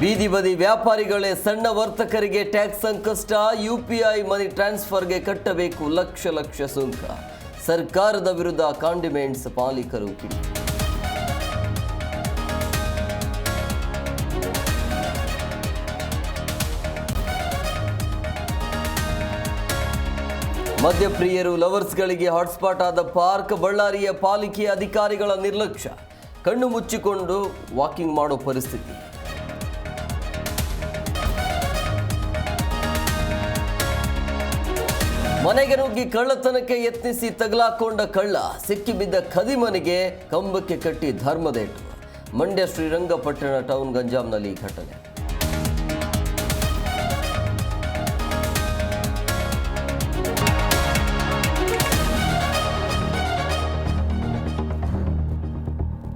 ಬೀದಿ ಬದಿ ವ್ಯಾಪಾರಿಗಳೇ ಸಣ್ಣ ವರ್ತಕರಿಗೆ ಟ್ಯಾಕ್ಸ್ ಸಂಕಷ್ಟ. ಯುಪಿಐ ಮನಿ ಟ್ರಾನ್ಸ್ಫರ್ಗೆ ಕಟ್ಟಬೇಕು ಲಕ್ಷ ಲಕ್ಷ ಸುಂಕ. ಸರ್ಕಾರದ ವಿರುದ್ಧ ಕಾಂಡಿಮೆಂಟ್ಸ್ ಪಾಲಿಕರು ಕಿಡಿ. ಮದ್ಯಪ್ರಿಯರು ಲವರ್ಸ್ಗಳಿಗೆ ಹಾಟ್ಸ್ಪಾಟ್ ಆದ ಪಾರ್ಕ್. ಬಳ್ಳಾರಿಯ ಪಾಲಿಕೆಯ ಅಧಿಕಾರಿಗಳ ನಿರ್ಲಕ್ಷ್ಯ. ಕಣ್ಣು ಮುಚ್ಚಿಕೊಂಡು ವಾಕಿಂಗ್ ಮಾಡೋ ಪರಿಸ್ಥಿತಿ. ಮನೆಗೆ ನುಗ್ಗಿ ಕಳ್ಳತನಕ್ಕೆ ಯತ್ನಿಸಿ ತಗಲಾಕೊಂಡ ಕಳ್ಳ. ಸಿಕ್ಕಿಬಿದ್ದ ಖದೀಮನಿಗೆ ಕಂಬಕ್ಕೆ ಕಟ್ಟಿ ಧರ್ಮದೇಟು. ಮಂಡ್ಯ ಶ್ರೀರಂಗಪಟ್ಟಣ ಟೌನ್ ಗಂಜಾಂನಲ್ಲಿ ಘಟನೆ.